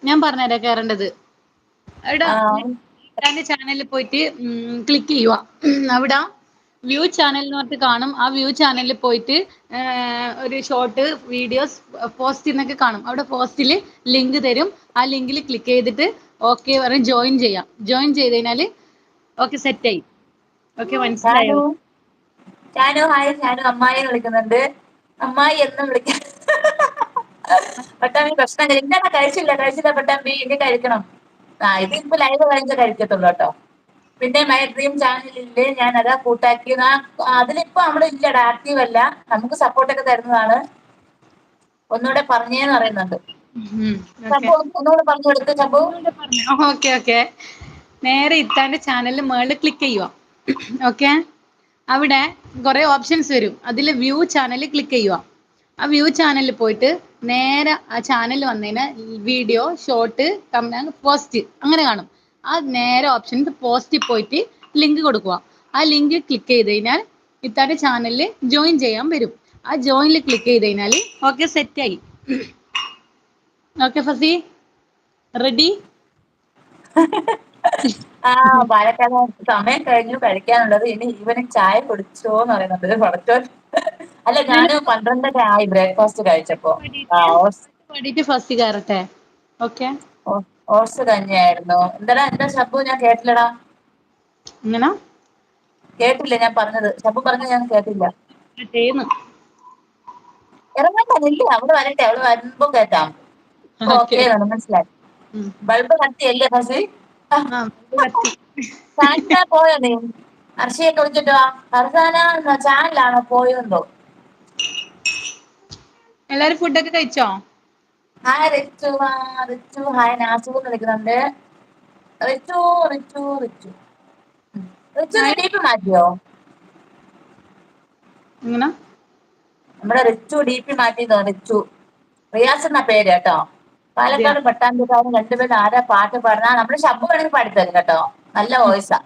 ഞാൻ പറഞ്ഞുതരാം കേറേണ്ടത്. അവിടെ ആഹ് ഇത്താന്റെ ചാനലിൽ പോയിട്ട് ക്ലിക്ക് ചെയ്യുക. അവിടെ വ്യൂ ചാനൽ എന്ന് പറഞ്ഞിട്ട് കാണും. ആ വ്യൂ ചാനലിൽ പോയിട്ട് ഒരു ഷോർട്ട് വീഡിയോസ് പോസ്റ്റ് എന്നൊക്കെ കാണും. അവിടെ പോസ്റ്റില് ലിങ്ക് തരും. ആ ലിങ്കിൽ ക്ലിക്ക് ചെയ്തിട്ട് ഓക്കെ പറഞ്ഞ് ജോയിൻ ചെയ്യാം. ജോയിൻ ചെയ്ത് കഴിഞ്ഞാല് ഓക്കെ സെറ്റായി. ഓക്കെ ഷാനു മനസ്സിലായോ? ഷാനു ഹായ് ഷാനു അമ്മായിന്ന് വിളിക്കുന്നുണ്ട്. അമ്മായി എന്നും വിളിക്ക പട്ടാമ്പി പ്രശ്നം എന്താണ് കഴിച്ചില്ല പട്ടാമ്പി ഇനി കഴിക്കണം. ഇത് ഇപ്പൊ ലൈവ് കഴിഞ്ഞ കഴിക്കത്തുള്ളൂ കേട്ടോ. പിന്നെ മൈ ഡ്രീം ചാനലില് ഞാൻ അതാ കൂട്ടാക്കി. അതിലിപ്പോ അവിടെ ഇല്ലടാ, ആക്റ്റീവ് അല്ല. നമുക്ക് സപ്പോർട്ടൊക്കെ തരുന്നതാണ്. ഒന്നുകൂടെ പറഞ്ഞേന്ന് പറയുന്നുണ്ട്. ഓക്കെ. ചബു ഒന്നുകൂടെ പറഞ്ഞു കൊടുക്ക് ചബു. Okay okay. നേരെ ഇത്താന്റെ ചാനലിൽ മേളിൽ ക്ലിക്ക് ചെയ്യുക. ഓക്കെ. അവിടെ കുറെ ഓപ്ഷൻസ് വരും. അതില് വ്യൂ ചാനൽ ക്ലിക്ക് ചെയ്യുക. ആ വ്യൂ ചാനലിൽ പോയിട്ട് നേരെ ആ ചാനൽ വന്നതിന് വീഡിയോ ഷോർട്ട് പോസ്റ്റ് അങ്ങനെ കാണും. ആ നേരെ ഓപ്ഷൻ പോസ്റ്റിൽ പോയിട്ട് ലിങ്ക് കൊടുക്കുക. ആ ലിങ്ക് ക്ലിക്ക് ചെയ്ത് കഴിഞ്ഞാൽ ഇത്താന്റെ ചാനലിൽ ജോയിൻ ചെയ്യാൻ വരും. ആ ജോയിനിൽ ക്ലിക്ക് ചെയ്ത് കഴിഞ്ഞാല് ഓക്കെ സെറ്റായി. Okay fuzzy ready? പാലക്കാട് സമയം കഴിഞ്ഞു കഴിക്കാനുള്ളത്. ഇനി ഈവനിങ് ചായ കുടിച്ചോന്ന് പറയുന്നുണ്ട് പടച്ചോൻ. അല്ല ഞാന് 12:30 ആയി ബ്രേക്ക്ഫാസ്റ്റ് കഴിച്ചപ്പോ. പാടിയിട്ട് ഫസ്റ്റ് കയറട്ടെ. ഓക്കെ. ഓട്സ് കഞ്ഞിയായിരുന്നു. എന്താ ശബ്ബു ഞാൻ കേട്ടില്ലടാ. എങ്ങനാ? കേട്ടില്ല ഞാൻ പറഞ്ഞത്. ശബ്ബു പറഞ്ഞത് ഞാൻ കേട്ടില്ല. ടേന്ന് ഇറങ്ങണ്ട നില്ല, അവള് വരട്ടെ. അവള് വരുമ്പോ കേട്ടാം. ഓക്കെ. ഓക്കെ മനസ്സിലായി. ബൾബ് കത്തിയല്ലേ ഫസി? കത്തി. ചാനലിലാ പോയോ നീ? അർഷയൊക്കെ വിളിച്ചിട്ട് വാ. ഫർസാന ചാനലാണോ പോയെന്തോ. എല്ലാരും ഫുഡൊക്കെ കഴിച്ചോ? ഹായ് റിച്ചു. റിച്ചു ഹായ്. നാസു എന്ന് വിളിക്കുന്നുണ്ട്. റിച്ചു റിച്ചു റിച്ചു റിച്ചു നീ ഡി പി മാറ്റിയോ? എങ്ങനാ? നമ്മുടെ റിച്ചു ഡി പി മാറ്റിയതോ? റിച്ചു റിയാസ് എന്നാ പേര് കേട്ടോ. അതെയാ. പാലക്കാട് പട്ടാമ്പിക്കാരൻ രണ്ടുപേരും ആരാ പാട്ട് പാടുന്ന? നമ്മുടെ ശബ്ബു വേണമെങ്കിൽ പാടിത്തരും കേട്ടോ. നല്ല വോയിസാ.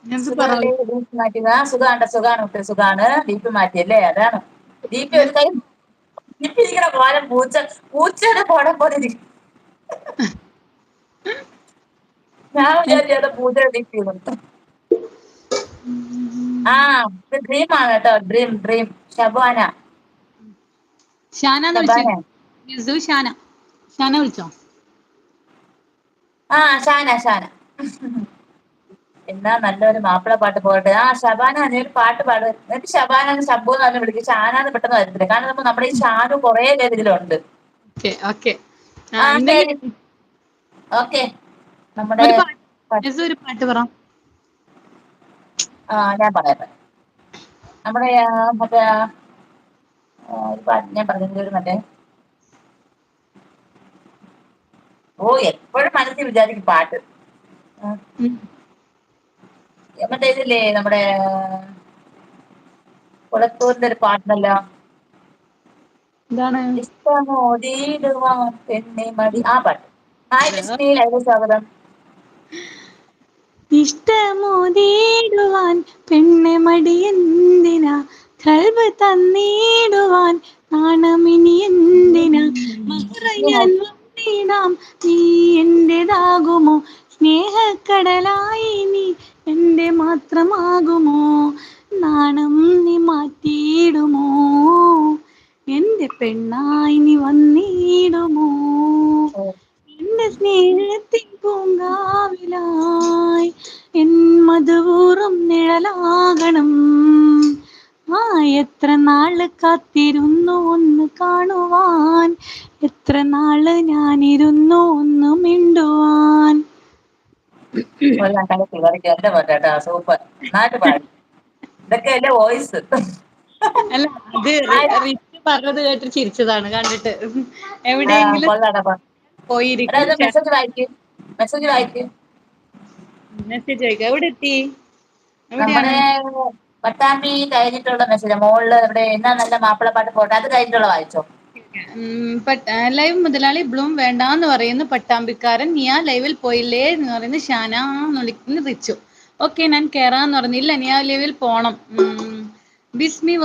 എന്ത് സുഖല്ലേ? പറഞ്ഞു? ഡി പി മാറ്റിയതാ? സുഖാണ്. ഡി പി മാറ്റിയല്ലേ? അതാണ് ഡി പി. ഒരു കൈ ഡി പി ഇരിക്കണ പോലെ പൂച്ചയുടെ പോടെ പോലെ ഇരിക്കും. ഞാൻ വിചാരിച്ചു പൂജയുടെ ഡി പി കൊടുത്തു. ഇത് ഡ്രീം ആണ് കേട്ടോ. ഡ്രീം ഷബാന. ഷാനാന്ന് വിളിച്ചു. ഷാന വിളിച്ചോ? ഷാന എന്നാ നല്ലൊരു മാപ്പിള പാട്ട് പോകട്ടെ. ഷബാന നീ ഒരു പാട്ട് പാട്. എന്നിട്ട് ഷബാന ശബ്ബു എന്ന് പറഞ്ഞ് വിളിക്കും. ഷാനാന്ന് പെട്ടെന്ന് വരത്തില്ല. കാരണം നമ്മുടെ ഈ ഷാനു കുറേ പേര് ഇതിലുണ്ട്. ഓക്കെ. ശരി ഓക്കെ. നമ്മുടെ ഒരു പാട്ട് പറ. ഞാൻ പറയാം. നമ്മുടെ മറ്റേ ഒരു പാട്ട് ഞാൻ പറഞ്ഞത് മറ്റേ എപ്പോഴും മനസ്സിൽ വിചാരിക്കും പാട്ട്. മറ്റേ ഇതില്ലേ നമ്മുടെ കുളത്തൂരിന്റെ ഒരു പാട്ടുണ്ടല്ലോ. എന്താണ്? ഇഷ്ടമോതിടുവാൻ പെണ്ണെ മടി. ആ പാട്ട്. ഹായ് ലക്ഷ്മി, ലൈവ് സ്വാഗതം. ഇഷ്ടമോതിടുവാൻ പെണ്ണെ മടിയെന്തിനാ, കൽബ് തന്നിടുവാൻ നാണമിനി എന്തിനാ, മഹറായി ഞാൻ വന്നിടാം നീ എന്റേതാകുമോ, സ്നേഹക്കടലായി നീ എന്റെ മാത്രമാകുമോ, നാണം നീ മാറ്റിയിടുമോ, എന്റെ പെണ്ണായി നീ വന്നിടുമോ, എന്റെ സ്നേഹത്തിൻ പൂങ്കാവിലായി എൻ മധുവൂറും നിഴലാകണം. എത്ര നാള് കാത്തിരുന്നു ഒന്ന് കാണുവാൻ, എത്ര നാള് ഞാനിരുന്നു ഒന്ന് മിണ്ടുവാൻ. എന്റെ പാട്ടാ സൂപ്പർ. നന്നായിട്ട് പാടി. ഇതൊക്കെ എന്റെ വോയിസ്. അല്ല അത് റിച്ച് പറഞ്ഞത് കേട്ട് ചിരിച്ചതാണ് കണ്ടിട്ട്. എവിടെയെങ്കിലും കൊള്ളാടാ. എടാ പോയിരിക്കും. ഇത് മെസ്സേജ് വായിക്ക്. മെസ്സേജ് അയക്കാം. എവിടെ എത്തി? നമ്മുടെ എവിടെയാണ്? പട്ടാമ്പി കഴിഞ്ഞിട്ടുള്ള മെസ്സേജ് മോളില് ഇവിടെ എന്നാ നല്ല മാപ്പിള പാട്ട് പോട്ടെ. അത് കഴിഞ്ഞിട്ടുള്ള വായിച്ചോ. ലൈവ് മുതലാളി ബ്ലൂം വേണ്ടാന്ന് പറയുന്നു പട്ടാമ്പിക്കാരൻ. നിയ ലൈവിൽ പോയില്ലേ എന്ന് പറയുന്നു ഷാന എന്ന് വിളിക്കുന്നു റിച്ചു. ഓക്കെ ഞാൻ കേറാന്ന് പറഞ്ഞില്ല. നിയ ലൈവിൽ പോണം. ബിസ്മി